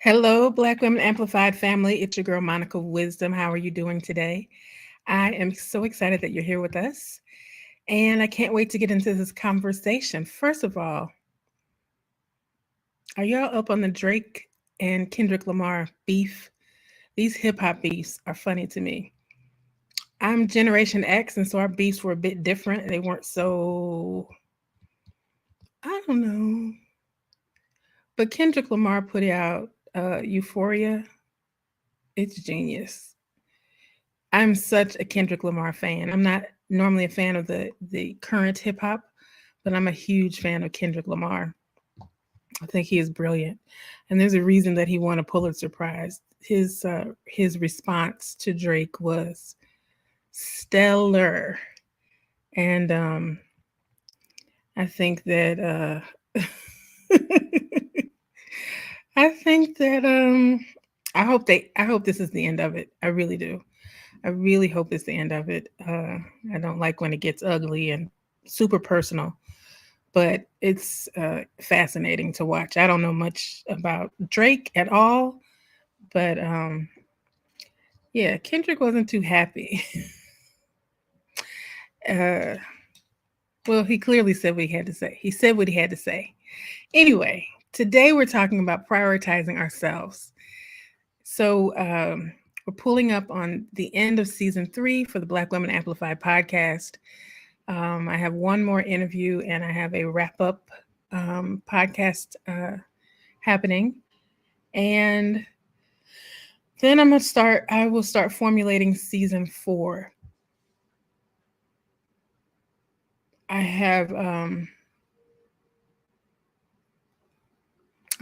Hello, Black Women Amplified family. It's your girl, Monica Wisdom. How are you doing today? I am so excited that you're here with us, and I can't wait to get into this conversation. First of all, are y'all up on the Drake and Kendrick Lamar beef? These hip hop beefs are funny to me. I'm Generation X, and so our beefs were a bit different. They weren't so, I don't know. But Kendrick Lamar put out Euphoria. It's genius. I'm such a Kendrick Lamar fan. I'm not normally a fan of the current hip hop, but I'm a huge fan of Kendrick Lamar. I think he is brilliant, and there's a reason that he won a Pulitzer Prize. His response to Drake was stellar, and I think that I think that I hope this is the end of it. I really do. I really hope it's the end of it. I don't like when it gets ugly and super personal, but it's fascinating to watch. I don't know much about Drake at all, but yeah, Kendrick wasn't too happy. uh, well, he clearly said what he had to say. He said what he had to say. Anyway, today we're talking about prioritizing ourselves. So we're pulling up on the end of season 3 for the Black Women Amplified podcast. I have one more interview and I have a wrap up podcast happening. And then I will start formulating season 4. I have, I'm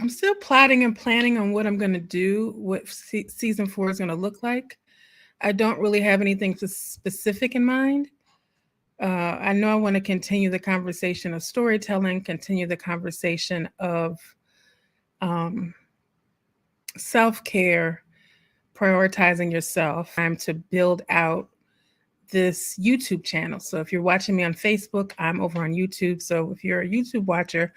still plotting and planning on what I'm going to do, what season 4 is going to look like. I don't really have anything specific in mind. I know I want to continue the conversation of storytelling, continue the conversation of self-care, prioritizing yourself. Time to build out this YouTube channel. So if you're watching me on Facebook, I'm over on YouTube. So if you're a YouTube watcher,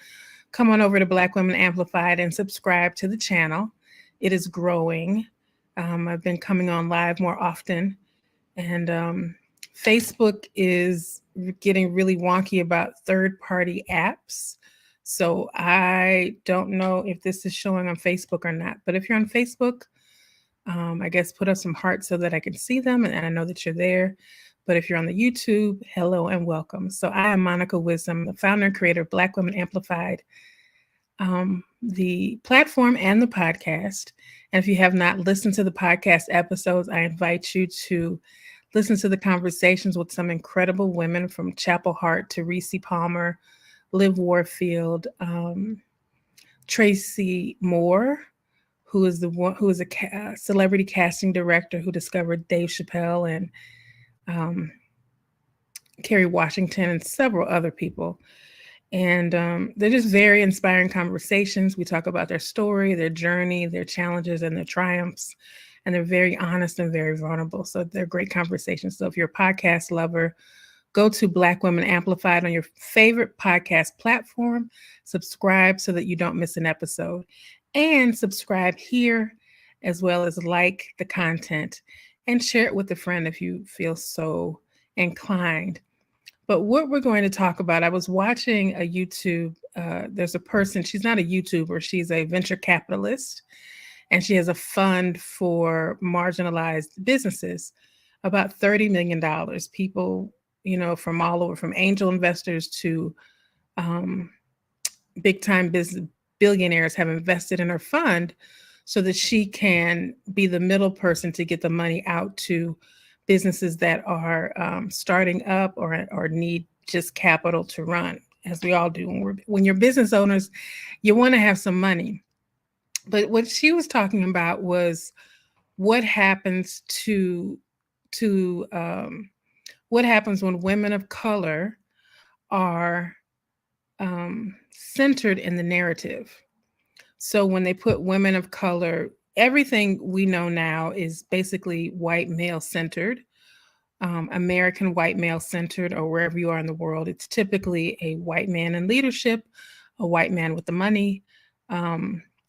come on over to Black Women Amplified and subscribe to the channel. It is growing. I've been coming on live more often. And Facebook is getting really wonky about third-party apps. So I don't know if this is showing on Facebook or not. But if you're on Facebook, I guess put up some hearts so that I can see them and I know that you're there. But if you're on the YouTube, hello and welcome. So I am Monica Wisdom, the founder and creator of Black Women Amplified, the platform and the podcast. And if you have not listened to the podcast episodes, I invite you to listen to the conversations with some incredible women from Chapel Hart to Reese Palmer, Liv Warfield, Tracy Moore, who is a celebrity casting director who discovered Dave Chappelle and Kerry Washington and several other people. And they're just very inspiring conversations. We talk about their story, their journey, their challenges, and their triumphs. And they're very honest and very vulnerable. So they're great conversations. So if you're a podcast lover, go to Black Women Amplified on your favorite podcast platform. Subscribe so that you don't miss an episode. And subscribe here, as well as like the content and share it with a friend if you feel so inclined. But what we're going to talk about, I was watching a YouTube, there's a person, she's not a YouTuber, she's a venture capitalist, and she has a fund for marginalized businesses, about $30 million. People, from all over, from angel investors to big time business billionaires have invested in her fund so that she can be the middle person to get the money out to businesses that are starting up or need just capital to run, as we all do. When you're business owners, you want to have some money. But what she was talking about was what happens what happens when women of color are centered in the narrative. So when they put women of color, everything we know now is basically white male centered, American white male centered, or wherever you are in the world. It's typically a white man in leadership, a white man with the money,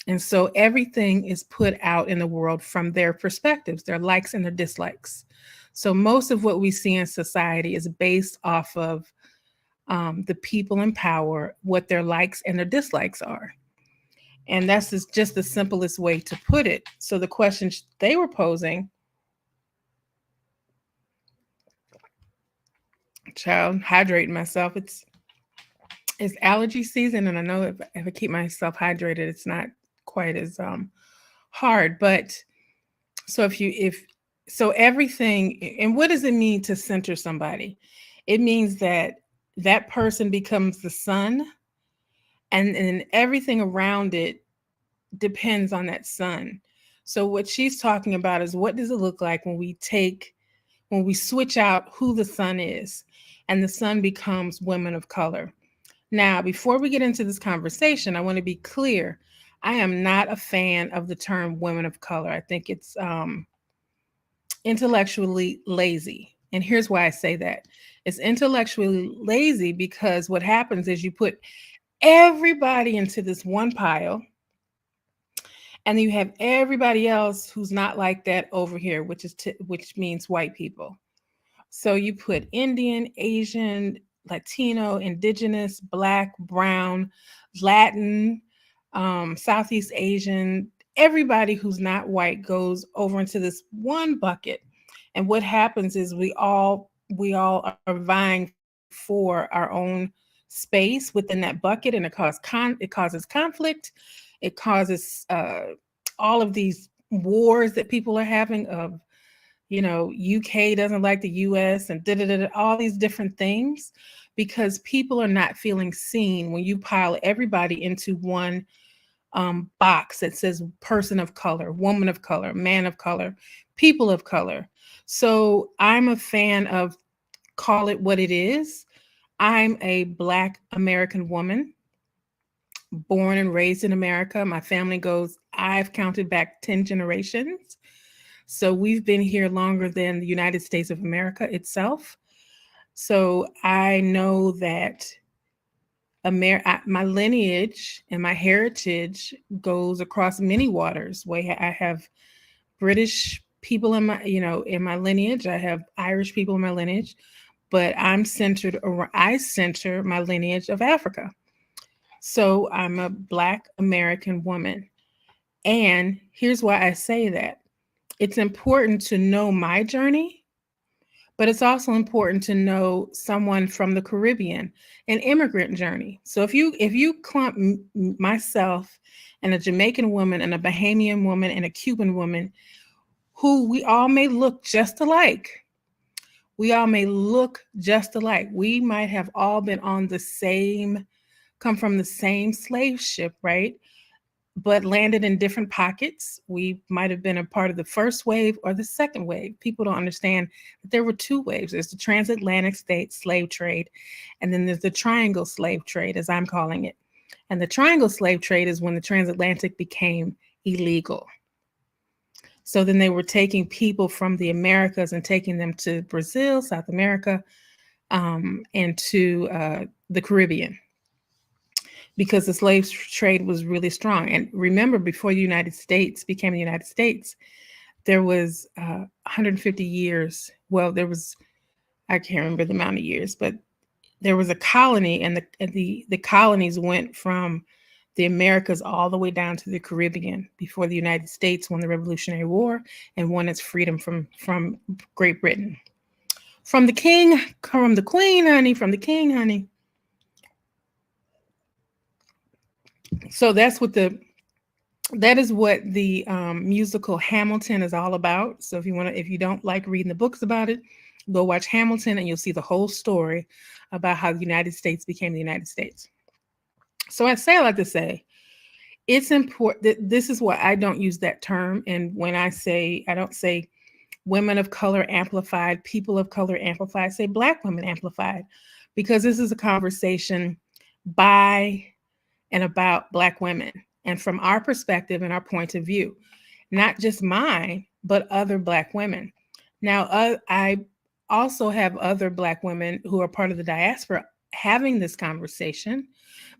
And so everything is put out in the world from their perspectives, their likes and their dislikes. So most of what we see in society is based off of the people in power, what their likes and their dislikes are. And that's just the simplest way to put it. So the questions they were posing, child, hydrating myself. It's allergy season, and I know if I keep myself hydrated, it's not quite as hard. But so if everything, and what does it mean to center somebody? It means that that person becomes the sun, and everything around it depends on that sun. So what she's talking about is, what does it look like when we switch out who the sun is, and the sun becomes women of color. Now, before we get into this conversation, I want to be clear. I am not a fan of the term women of color. I think it's intellectually lazy. And here's why I say that. It's intellectually lazy because what happens is you put everybody into this one pile, and then you have everybody else who's not like that over here, which means white people. So you put Indian, Asian, Latino, Indigenous, Black, Brown, Latin, Southeast Asian, everybody who's not white goes over into this one bucket. And what happens is we all are vying for our own space within that bucket, and it causes conflict. It causes all of these wars that people are having of, UK doesn't like the US and all these different things, because people are not feeling seen when you pile everybody into one box that says person of color, woman of color, man of color, people of color. So I'm a fan of call it what it is. I'm a Black American woman, born and raised in America. My family I've counted back 10 generations. So we've been here longer than the United States of America itself. So I know that my lineage and my heritage goes across many waters. I have British people in my lineage. I have Irish people in my lineage, but I center my lineage of Africa. So I'm a Black American woman. And here's why I say that. It's important to know my journey, but it's also important to know someone from the Caribbean, an immigrant journey. So if you clump myself and a Jamaican woman and a Bahamian woman and a Cuban woman, who we all may look just alike. We all may look just alike. We might have all been come from the same slave ship, right? But landed in different pockets. We might have been a part of the first wave or the second wave. People don't understand that there were two waves. There's the transatlantic slave trade, and then there's the triangle slave trade, as I'm calling it. And the triangle slave trade is when the transatlantic became illegal. So then they were taking people from the Americas and taking them to Brazil, South America, and to the Caribbean, because the slave trade was really strong. And remember, before the United States became the United States, there was 150 years. Well, I can't remember the amount of years, but there was a colony, and the colonies went from the Americas all the way down to the Caribbean before the United States won the Revolutionary War and won its freedom from Great Britain. From the king, from the queen, honey, from the king, honey. So that is what the musical Hamilton is all about. So if you don't like reading the books about it, go watch Hamilton and you'll see the whole story about how the United States became the United States. So I like to say, it's important. This is why I don't use that term. And when I don't say women of color amplified, people of color amplified, I say Black women amplified, because this is a conversation by and about Black women, and from our perspective and our point of view, not just mine, but other Black women. Now, I also have other Black women who are part of the diaspora having this conversation,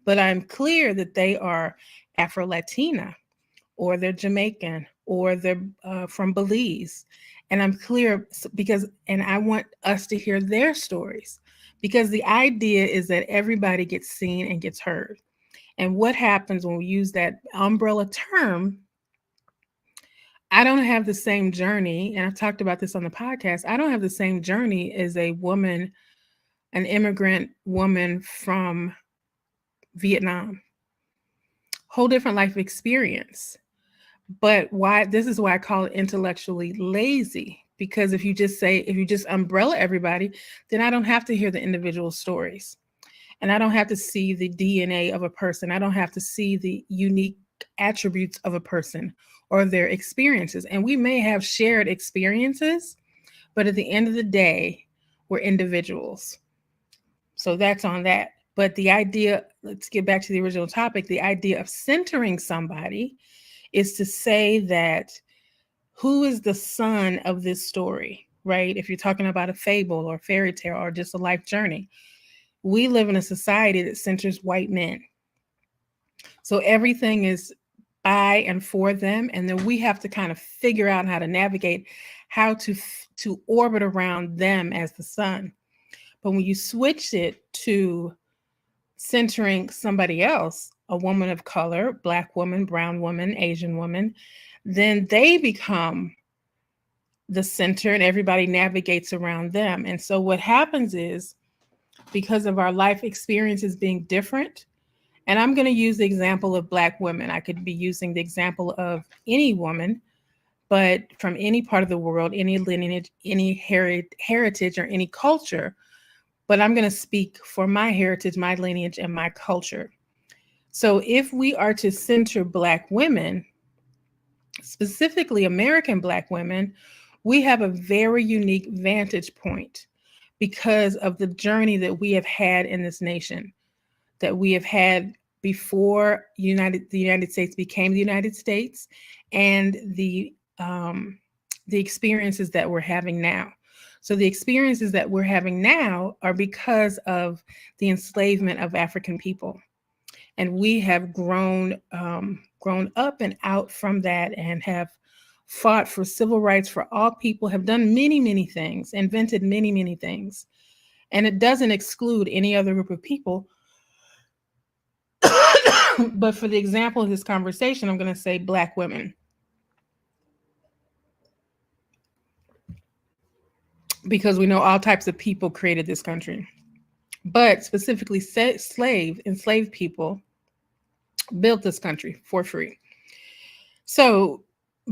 but I'm clear that they are Afro-Latina. or they're Jamaican, or they're from Belize. And I'm clear and I want us to hear their stories, because the idea is that everybody gets seen and gets heard. And what happens when we use that umbrella term? I don't have the same journey, and I've talked about this on the podcast. I don't have the same journey as a woman, an immigrant woman from Vietnam. Whole different life experience. But why this is why I call it intellectually lazy. Because if you just umbrella everybody, then I don't have to hear the individual stories. And I don't have to see the DNA of a person. I don't have to see the unique attributes of a person or their experiences. And we may have shared experiences, but at the end of the day, we're individuals. So that's on that. But the idea, let's get back to the original topic, the idea of centering somebody is to say that who is the son of this story, right? If you're talking about a fable or a fairy tale or just a life journey, we live in a society that centers white men. So everything is by and for them. And then we have to kind of figure out how to navigate how to orbit around them as the son. But when you switch it to centering somebody else, a woman of color, Black woman, brown woman, Asian woman, then they become the center and everybody navigates around them. And so what happens is, because of our life experiences being different, and I'm going to use the example of Black women. I could be using the example of any woman, but from any part of the world, any lineage, any heritage, or any culture. But I'm going to speak for my heritage, my lineage, and my culture. So if we are to center Black women, specifically American Black women, we have a very unique vantage point because of the journey that we have had in this nation, that we have had before the United States became the United States, and the experiences that we're having now. So the experiences that we're having now are because of the enslavement of African people. And we have grown up and out from that, and have fought for civil rights for all people, have done many, many things, invented many, many things. And it doesn't exclude any other group of people. But for the example of this conversation, I'm going to say Black women, because we know all types of people created this country. But specifically, enslaved people built this country for free. So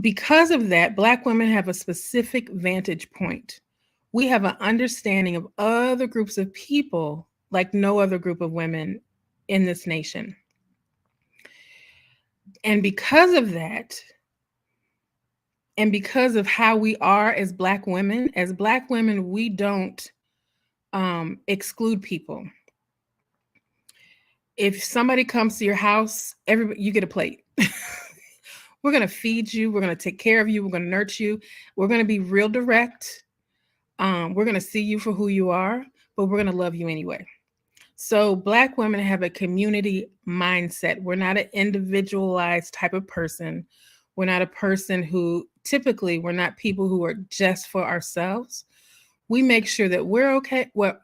because of that, Black women have a specific vantage point. We have an understanding of other groups of people like no other group of women in this nation. And because of that, and because of how we are as Black women, we don't exclude people. If somebody comes to your house, you get a plate. We're going to feed you. We're going to take care of you. We're going to nurture you. We're going to be real direct. We're going to see you for who you are, but we're going to love you anyway. So Black women have a community mindset. We're not an individualized type of person. We're not a person who, typically, we're not people who are just for ourselves. We make sure that we're okay. Well,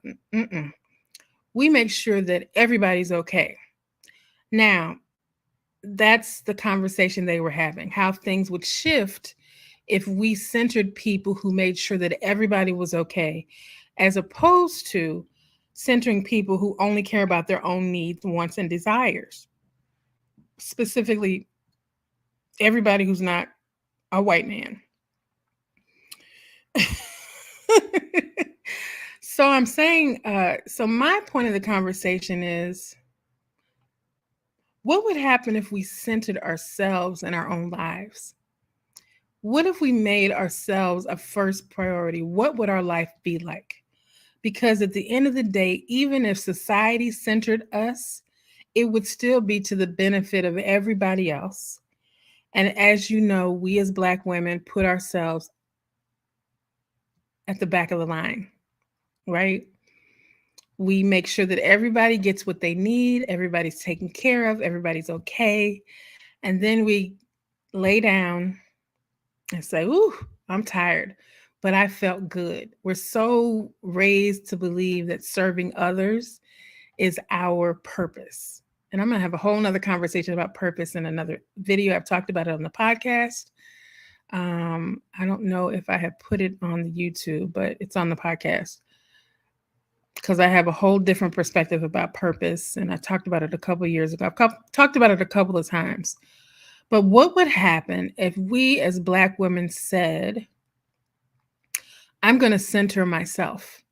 we make sure that everybody's okay. Now, that's the conversation they were having, how things would shift if we centered people who made sure that everybody was okay, as opposed to centering people who only care about their own needs, wants, and desires. Specifically, everybody who's not a white man. So I'm saying, so my point of the conversation is, what would happen if we centered ourselves in our own lives? What if we made ourselves a first priority? What would our life be like? Because at the end of the day, even if society centered us, it would still be to the benefit of everybody else. And as you know, we as Black women put ourselves at the back of the line, right? We make sure that everybody gets what they need, everybody's taken care of, everybody's okay. And then we lay down and say, "Ooh, I'm tired," but I felt good. We're so raised to believe that serving others is our purpose. And I'm going to have a whole nother conversation about purpose in another video. I've talked about it on the podcast. I don't know if I have put it on the YouTube, but it's on the podcast because I have a whole different perspective about purpose. And I talked about it a couple of years ago. I've talked about it a couple of times. But what would happen if we as Black women said, I'm going to center myself.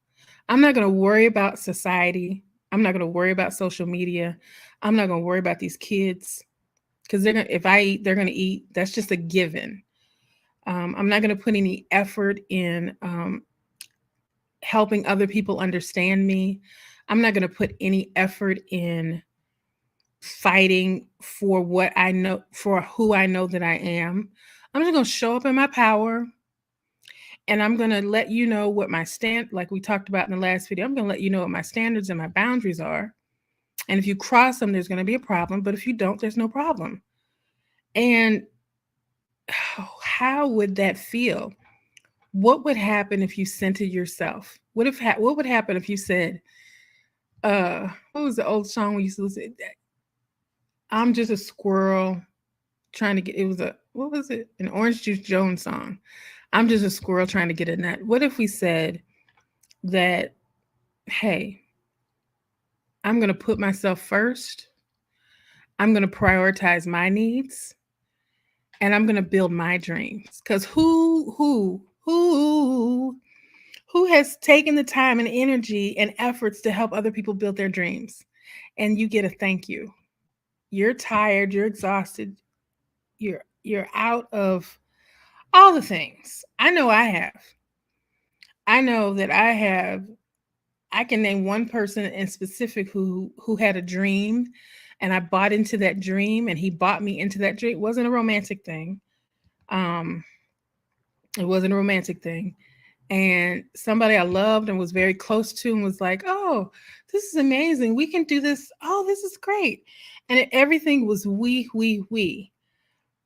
I'm not going to worry about society. I'm not going to worry about social media. I'm not going to worry about these kids because if I eat, they're going to eat. That's just a given. I'm not going to put any effort in helping other people understand me. I'm not going to put any effort in fighting for what I know, for who I know that I am. I'm just going to show up in my power. And I'm going to let you know what my like we talked about in the last video, I'm going to let you know what my standards and my boundaries are. And if you cross them, there's going to be a problem. But if you don't, there's no problem. And how would that feel? What would happen if you centered yourself? What would happen if you said, what was the old song we used to listen to? I'm just a squirrel trying to get, what was it? An Orange Juice Jones song. I'm just a squirrel trying to get a nut. What if we said that, hey, I'm going to put myself first. I'm going to prioritize my needs and I'm going to build my dreams. Because who has taken the time and energy and efforts to help other people build their dreams? And you get a thank you. You're tired, you're exhausted, you're out of all the things. I know I have. I know that I can name one person in specific who had a dream and I bought into that dream and he bought me into that dream. It wasn't a romantic thing. It wasn't a romantic thing. And somebody I loved and was very close to and was like, oh, this is amazing. We can do this. Oh, this is great. And everything was we.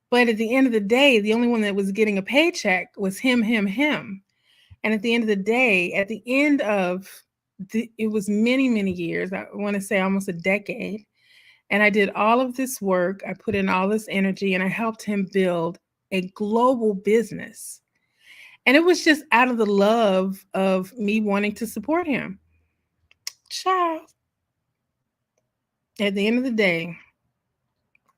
But at the end of the day, the only one that was getting a paycheck was him. And at the end of the day, at the end of it was many, many years, I want to say almost a decade. And I did all of this work. I put in all this energy and I helped him build a global business. And it was just out of the love of me wanting to support him. Child. At the end of the day,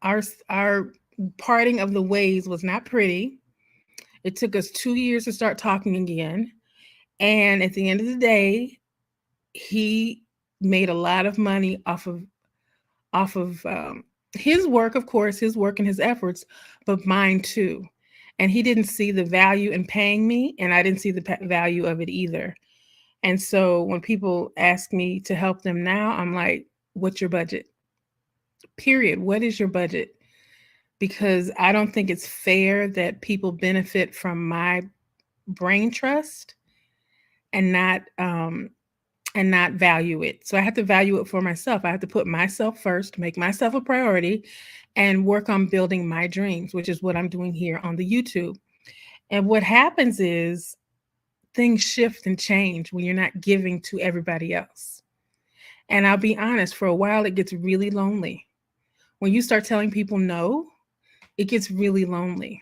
our parting of the ways was not pretty. It took us 2 years to start talking again. And at the end of the day, he made a lot of money off of his work, of course, his work and his efforts, but mine too. And he didn't see the value in paying me, and I didn't see the value of it either. And so when people ask me to help them now, I'm like, what's your budget? Period. What is your budget? Because I don't think it's fair that people benefit from my brain trust and not value it. So I have to value it for myself. I have to put myself first, make myself a priority, and work on building my dreams, which is what I'm doing here on the YouTube. And what happens is things shift and change when you're not giving to everybody else. And I'll be honest, for a while, it gets really lonely. When you start telling people no, it gets really lonely.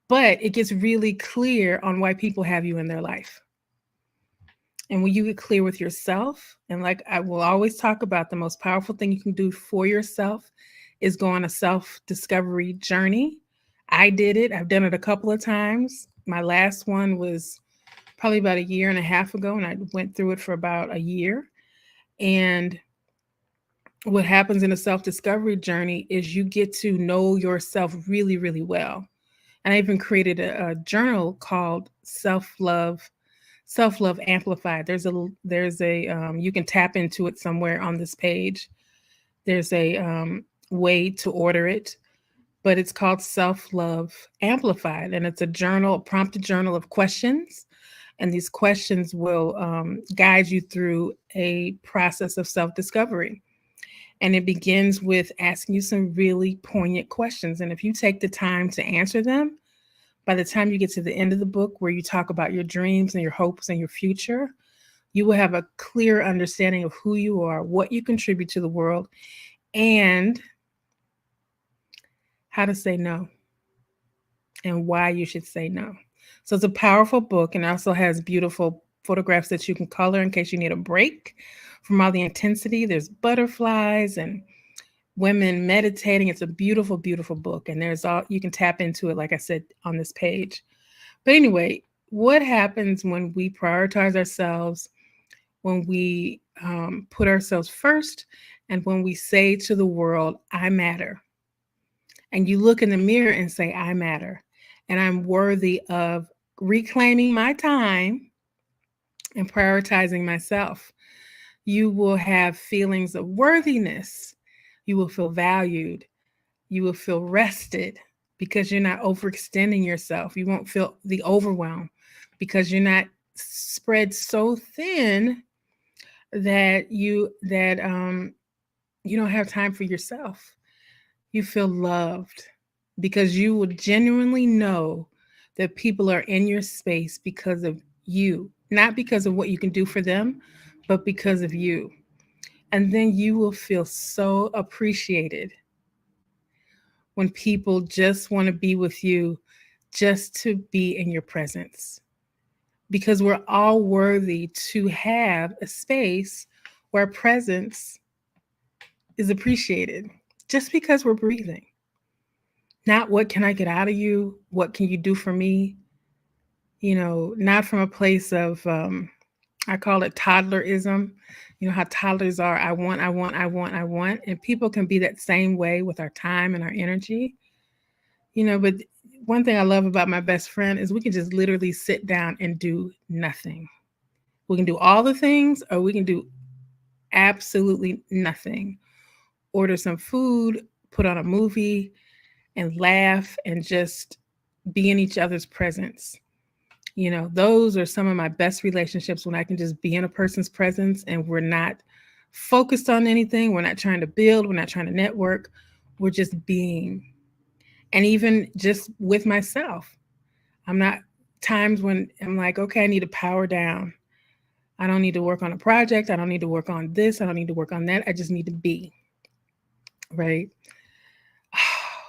But it gets really clear on why people have you in their life. And when you get clear with yourself, and like I will always talk about, the most powerful thing you can do for yourself is go on a self-discovery journey. I did it. I've done it a couple of times. My last one was probably about 1.5 years ago, and I went through it for about a year. And what happens in a self-discovery journey is you get to know yourself really, really well. And I even created a journal called Self-Love Amplified. There's a you can tap into it somewhere on this page. There's a way to order it, but it's called Self-Love Amplified, and it's a journal, a prompted journal of questions. And these questions will guide you through a process of self-discovery. And it begins with asking you some really poignant questions. And if you take the time to answer them, by the time you get to the end of the book where you talk about your dreams and your hopes and your future, you will have a clear understanding of who you are, what you contribute to the world, and how to say no and why you should say no. So it's a powerful book and also has beautiful photographs that you can color in case you need a break from all the intensity. There's butterflies and women meditating. It's a beautiful, beautiful book. And there's all you can tap into it, like I said, on this page. But anyway, what happens when we prioritize ourselves, when we put ourselves first, and when we say to the world, I matter? And you look in the mirror and say, I matter, and I'm worthy of reclaiming my time and prioritizing myself. You will have feelings of worthiness. You will feel valued. You will feel rested because you're not overextending yourself. You won't feel the overwhelm because you're not spread so thin that you don't have time for yourself. You feel loved because you will genuinely know that people are in your space because of you, not because of what you can do for them, but because of you. And then you will feel so appreciated when people just want to be with you, just to be in your presence. Because we're all worthy to have a space where presence is appreciated just because we're breathing. Not what can I get out of you? What can you do for me? Not from a place of, I call it toddlerism. You know how toddlers are. I want, I want, I want, I want. And people can be that same way with our time and our energy. But one thing I love about my best friend is we can just literally sit down and do nothing. We can do all the things, or we can do absolutely nothing. Order some food, put on a movie, and laugh and just be in each other's presence. Those are some of my best relationships, when I can just be in a person's presence and we're not focused on anything. We're not trying to build, we're not trying to network. We're just being. And even just with myself, I'm not times when I'm like, okay, I need to power down. I don't need to work on a project. I don't need to work on this. I don't need to work on that. I just need to be. Right.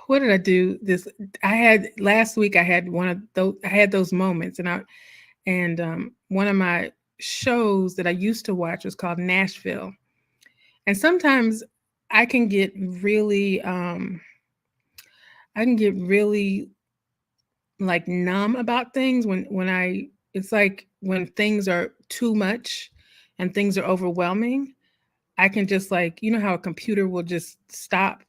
What did I do this? I had last week, I had one of those, I had those moments, and one of my shows that I used to watch was called Nashville. And sometimes I can get really, like numb about things it's like when things are too much and things are overwhelming. I can just, like, how a computer will just stop,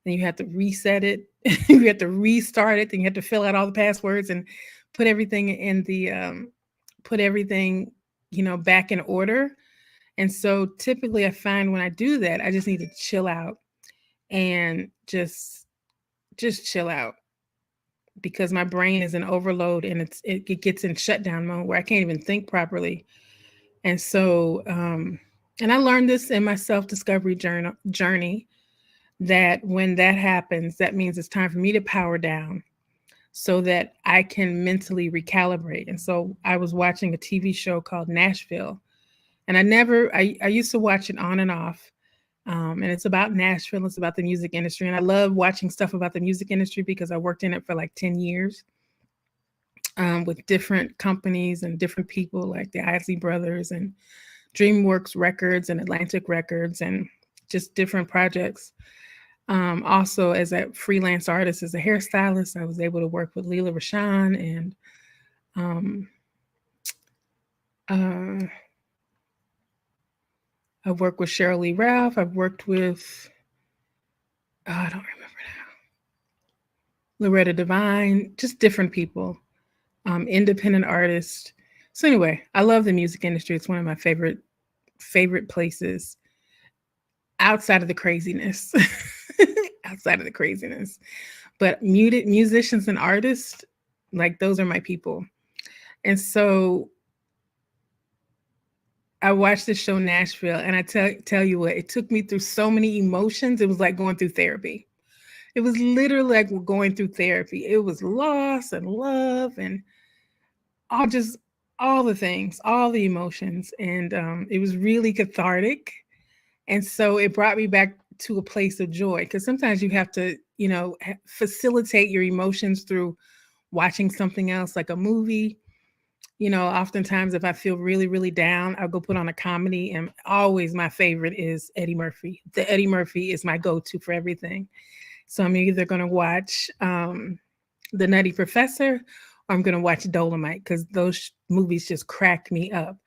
then you have to reset it. You have to restart it, then you have to fill out all the passwords and put everything in the put everything back in order. And so typically I find when I do that, I just need to chill out and just chill out, because my brain is in overload and it gets in shutdown mode where I can't even think properly. And so and I learned this in my self-discovery journey, that when that happens, that means it's time for me to power down so that I can mentally recalibrate. And so I was watching a TV show called Nashville, and I used to watch it on and off. And it's about Nashville, it's about the music industry. And I love watching stuff about the music industry because I worked in it for like 10 years with different companies and different people like the Isley Brothers and DreamWorks Records and Atlantic Records and just different projects. Also, as a freelance artist, as a hairstylist, I was able to work with Leela Rashan and I've worked with Cheryl Lee Ralph. I've worked with, I don't remember now, Loretta Devine, just different people, independent artists. So anyway, I love the music industry. It's one of my favorite places outside of the craziness. Outside of the craziness. But musicians and artists, like, those are my people. And so I watched the show Nashville, and I tell you what, it took me through so many emotions. It was like going through therapy. It was literally like we're going through therapy. It was loss and love and all just all the things, all the emotions, and it was really cathartic. And so it brought me back to a place of joy because sometimes you have to, facilitate your emotions through watching something else, like a movie. Oftentimes if I feel really, really down, I'll go put on a comedy. And always my favorite is Eddie Murphy. The Eddie Murphy is my go to for everything. So I'm either going to watch The Nutty Professor or I'm going to watch Dolomite because those movies just crack me up.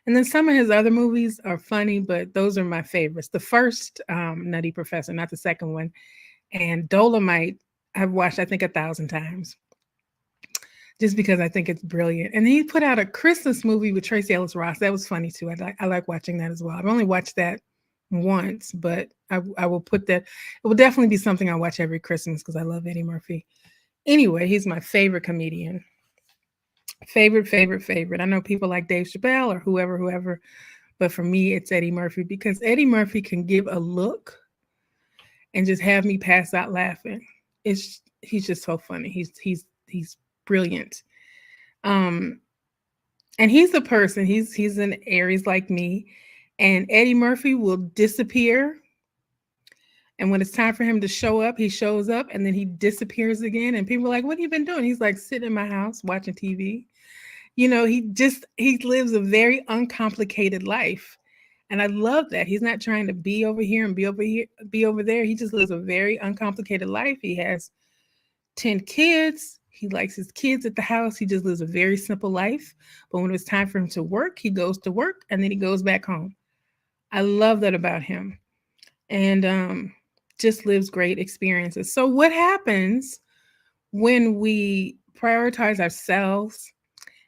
And then some of his other movies are funny, but those are my favorites. The first Nutty Professor, not the second one. And Dolomite, I've watched, I think, 1,000 times just because I think it's brilliant. And he put out a Christmas movie with Tracy Ellis Ross. That was funny too. I like watching that as well. I've only watched that once, but I will put that. It will definitely be something I watch every Christmas because I love Eddie Murphy. Anyway, he's my favorite comedian. Favorite. I know people like Dave Chappelle or whoever, but for me, it's Eddie Murphy because Eddie Murphy can give a look and just have me pass out laughing. He's just so funny. He's brilliant. Um, and he's a person. He's an Aries like me, and Eddie Murphy will disappear. And when it's time for him to show up, he shows up and then he disappears again. And people are like, "What have you been doing?" He's like, "Sitting in my house watching TV." He lives a very uncomplicated life. And I love that. He's not trying to be over here and be over here, be over there. He just lives a very uncomplicated life. He has 10 kids. He likes his kids at the house. He just lives a very simple life. But when it's time for him to work, he goes to work and then he goes back home. I love that about him. And just lives great experiences. So, what happens when we prioritize ourselves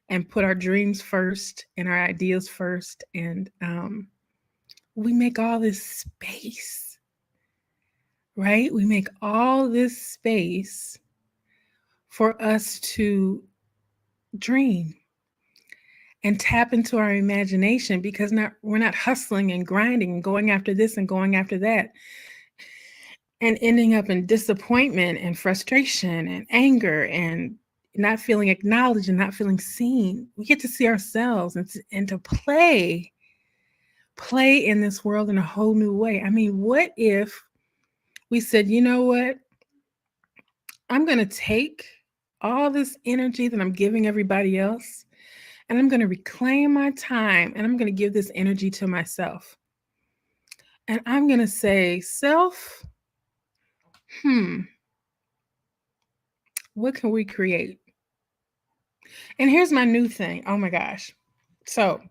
and put our dreams first and our ideas first, and we make all this space, right? We make all this space for us to dream and tap into our imagination because we're not hustling and grinding and going after this and going after that and ending up in disappointment and frustration and anger and not feeling acknowledged and not feeling seen. We get to see ourselves and to play in this world in a whole new way. I mean, what if we said, you know what? I'm going to take all this energy that I'm giving everybody else and I'm going to reclaim my time and I'm going to give this energy to myself. And I'm going to say, self, what can we create? And here's my new thing. Oh my gosh. So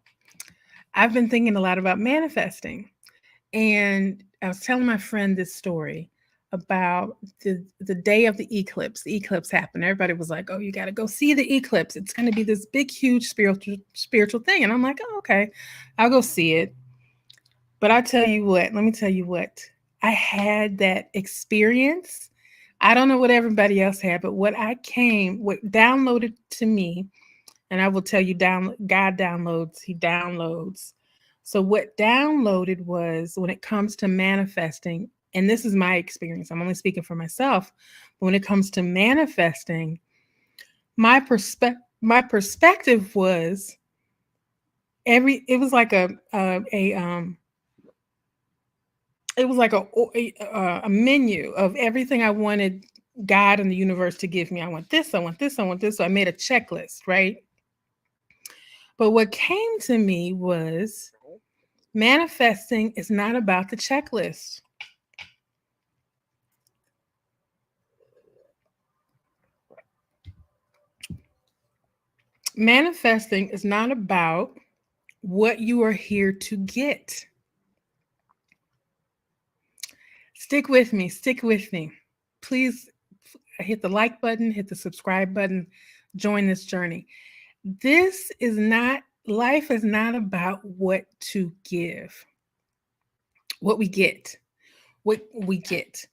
I've been thinking a lot about manifesting. And I was telling my friend this story about the day of the eclipse. The eclipse happened. Everybody was like, "Oh, you got to go see the eclipse. It's going to be this big, huge spiritual thing." And I'm like, "Oh, okay, I'll go see it." But I tell you what, let me tell you what. I had that experience. I don't know what everybody else had, but what downloaded to me, and I will tell you, God downloads, He downloads. So what downloaded was when it comes to manifesting, and this is my experience, I'm only speaking for myself, but when it comes to manifesting, my perspective was it was like it was like a menu of everything I wanted God and the universe to give me. I want this, I want this, I want this. So I made a checklist, right? But what came to me was manifesting is not about the checklist. Manifesting is not about what you are here to get. Stick with me. Stick with me. Please hit the like button, hit the subscribe button, join this journey. Life is not about what to give, what we get, what we get.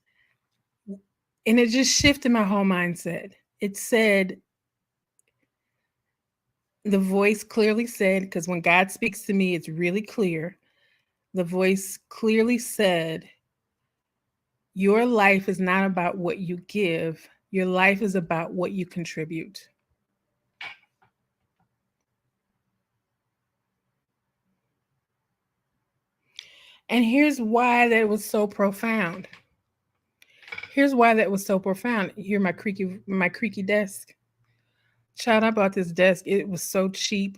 And it just shifted my whole mindset. It said, The voice clearly said, because when God speaks to me, it's really clear. The voice clearly said, your life is not about what you give, your life is about what you contribute. And here's why that was so profound. Here's why that was so profound. Hear my creaky desk. Child, I bought this desk. It was so cheap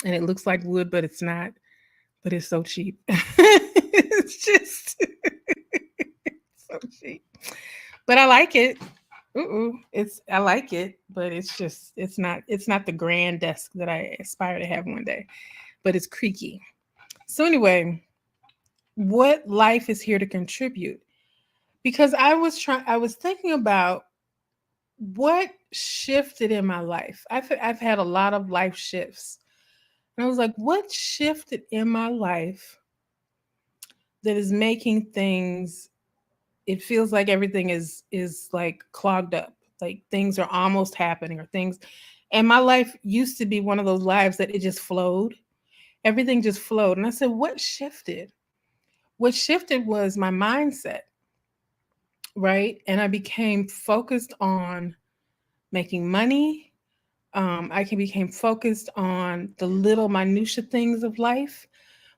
and it looks like wood, but it's not. But it's so cheap. It's just so cheap. But I like it. I like it, but it's not the grand desk that I aspire to have one day. But it's creaky. So anyway, what life is here to contribute? Because I was thinking about what shifted in my life. I've had a lot of life shifts. And I was like, what shifted in my life that is making things, it feels like everything is like clogged up. Like things are almost happening or things, and my life used to be one of those lives that it just flowed. Everything just flowed. And I said, what shifted? What shifted was my mindset, right? And I became focused on making money. Became focused on the little minutia things of life,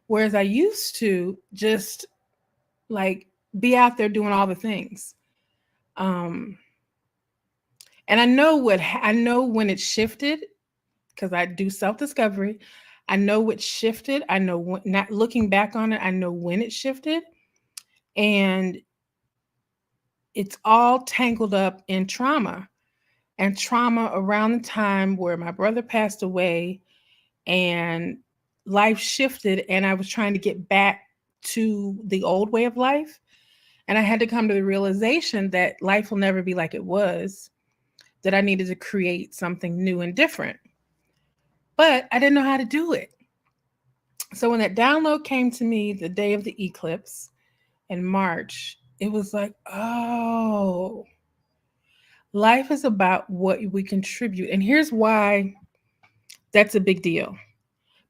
whereas I used to just like be out there doing all the things. Um, and I know when it shifted because I do self discovery. I know what shifted. I know when, not looking back on it, I know when it shifted, and it's all tangled up in trauma and trauma around the time where my brother passed away and life shifted and I was trying to get back to the old way of life. And I had to come to the realization that life will never be like it was, that I needed to create something new and different. But I didn't know how to do it. So when that download came to me the day of the eclipse in March, it was like, oh, life is about what we contribute. And here's why that's a big deal.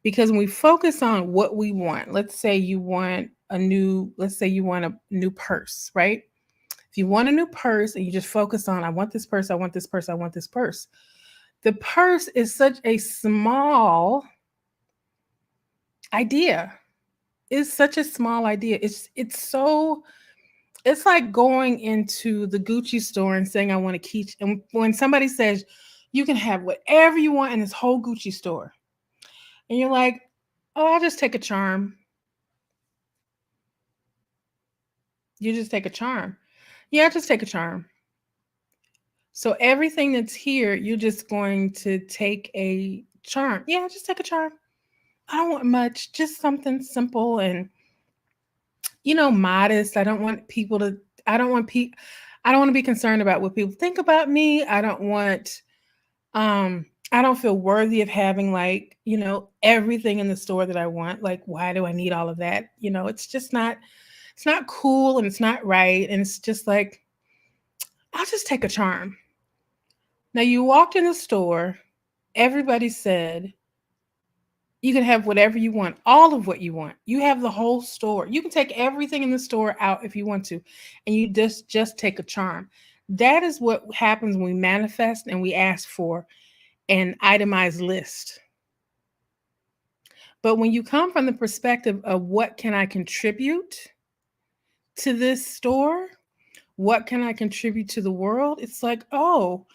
Because when we focus on what we want, let's say you want a new purse, right? If you want a new purse and you just focus on, I want this purse, I want this purse, I want this purse. The purse is such a small idea. It's such a small idea. It's like going into the Gucci store and saying I want a key. And when somebody says you can have whatever you want in this whole Gucci store, and you're like, oh, I'll just take a charm. You just take a charm. Yeah, just take a charm. So everything that's here, you're just going to take a charm. Yeah, just take a charm. I don't want much, just something simple and modest. I don't want people I don't want to be concerned about what people think about me. I don't feel worthy of having everything in the store that I want. Like why do I need all of that? It's not cool and it's not right and it's just like I'll just take a charm. Now you walked in the store, everybody said you can have whatever you want, all of what you want. You have the whole store. You can take everything in the store out if you want to, and you just take a charm. That is what happens when we manifest and we ask for an itemized list. But when you come from the perspective of what can I contribute to this store? What can I contribute to the world? It's like, oh,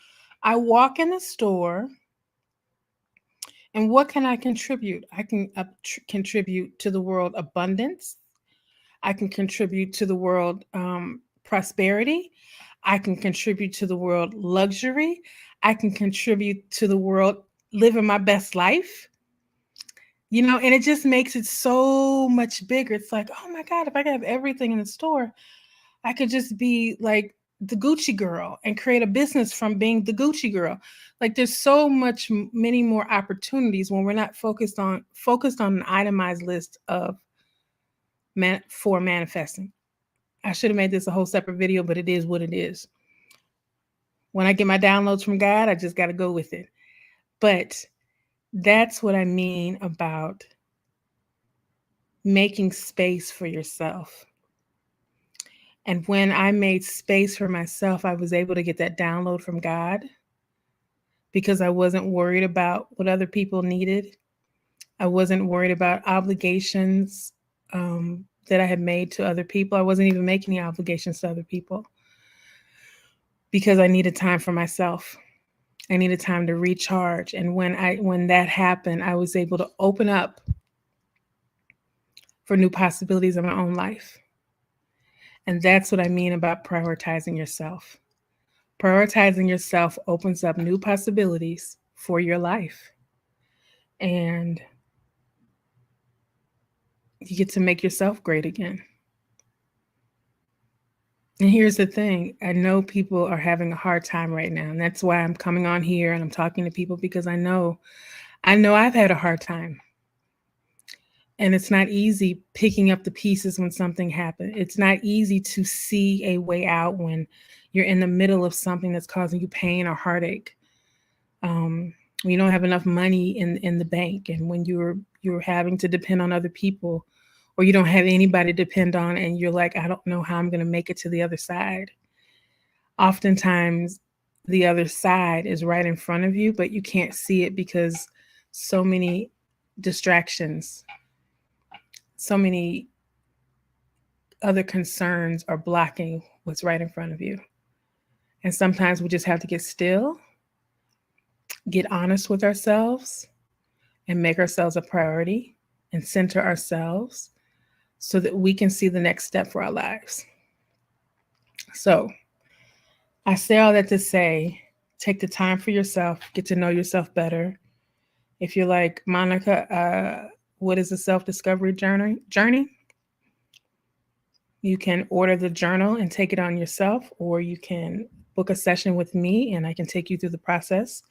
I walk in the store and what can I contribute? I can contribute to the world abundance. I can contribute to the world prosperity. I can contribute to the world luxury. I can contribute to the world living my best life. And it just makes it so much bigger. It's like, oh my God, if I could have everything in the store, I could just be like the Gucci girl and create a business from being the Gucci girl. Like there's so much many more opportunities when we're not focused on an itemized list of for manifesting. I should have made this a whole separate video, but it is what it is. When I get my downloads from God, I just got to go with it. But That's what I mean about making space for yourself. And when I made space for myself, I was able to get that download from God because I wasn't worried about what other people needed. I wasn't worried about obligations that I had made to other people. I wasn't even making any obligations to other people because I needed time for myself. I needed time to recharge. And when that happened, I was able to open up for new possibilities in my own life. And that's what I mean about prioritizing yourself. Prioritizing yourself opens up new possibilities for your life. And you get to make yourself great again. And here's the thing, I know people are having a hard time right now. And that's why I'm coming on here and I'm talking to people because I know I've had a hard time. And it's not easy picking up the pieces when something happens. It's not easy to see a way out when you're in the middle of something that's causing you pain or heartache. When you don't have enough money in the bank, and when you're having to depend on other people, or you don't have anybody to depend on, and you're like, I don't know how I'm going to make it to the other side. Oftentimes, the other side is right in front of you, but you can't see it because so many distractions, so many other concerns are blocking what's right in front of you. And sometimes we just have to get still, get honest with ourselves, and make ourselves a priority and center ourselves so that we can see the next step for our lives. So I say all that to say, take the time for yourself, get to know yourself better. If you're like, Monica, what is a self-discovery journey? You can order the journal and take it on yourself, or you can book a session with me and I can take you through the process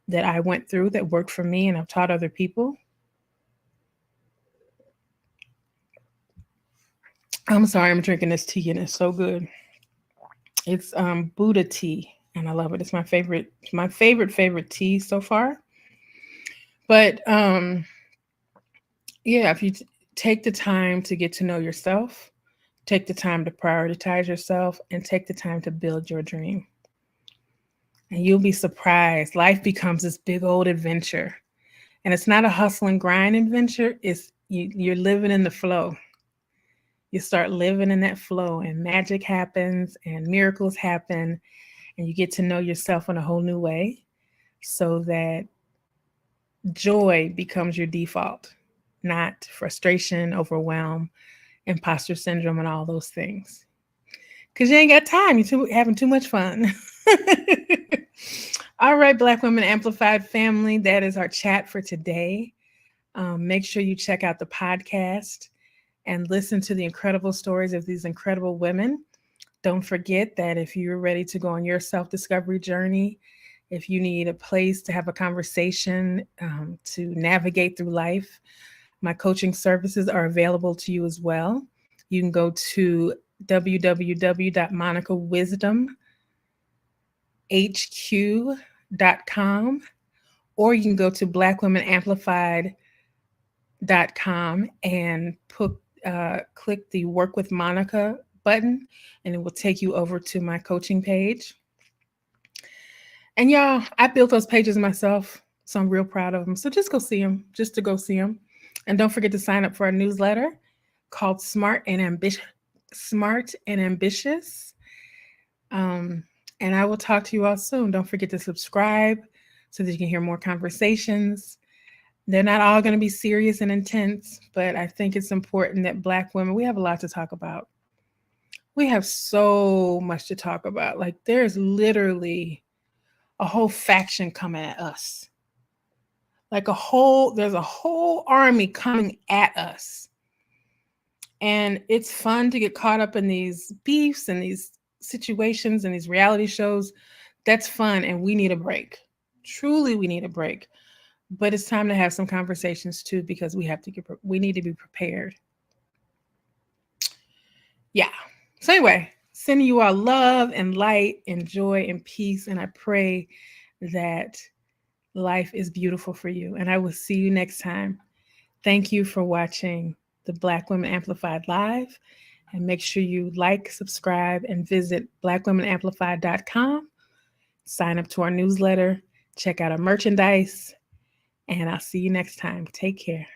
that I went through that worked for me and I've taught other people. I'm sorry, I'm drinking this tea and it's so good. It's Buddha tea and I love it. It's my favorite tea so far. But yeah, if you take the time to get to know yourself, take the time to prioritize yourself, and take the time to build your dream. And you'll be surprised. Life becomes this big old adventure. And it's not a hustle and grind adventure. It's you're living in the flow. You start living in that flow, and magic happens, and miracles happen, and you get to know yourself in a whole new way so that joy becomes your default, not frustration, overwhelm, imposter syndrome, and all those things. Because you ain't got time. You're having too much fun. All right, Black Women Amplified family, that is our chat for today. Make sure you check out the podcast and listen to the incredible stories of these incredible women. Don't forget that if you're ready to go on your self-discovery journey, if you need a place to have a conversation, to navigate through life, my coaching services are available to you as well. You can go to www.monicawisdomhq.com, or you can go to blackwomenamplified.com and click the Work with Monica button, and it will take you over to my coaching page. And y'all, I built those pages myself, so I'm real proud of them. So just go see them, just to go see them. And don't forget to sign up for our newsletter called Smart and Ambitious. And I will talk to you all soon. Don't forget to subscribe so that you can hear more conversations. They're not all going to be serious and intense, but I think it's important that Black women, we have a lot to talk about. We have so much to talk about. Like, there's literally a whole faction coming at us. Like there's a whole army coming at us. And it's fun to get caught up in these beefs and these situations and these reality shows. That's fun, and we need a break. Truly, we need a break. But it's time to have some conversations too, because we need to be prepared. Yeah. So anyway, sending you all love and light and joy and peace, and I pray that life is beautiful for you. And I will see you next time. Thank you for watching the Black Women Amplified Live. And make sure you like, subscribe, and visit blackwomenamplified.com. Sign up to our newsletter, check out our merchandise, and I'll see you next time. Take care.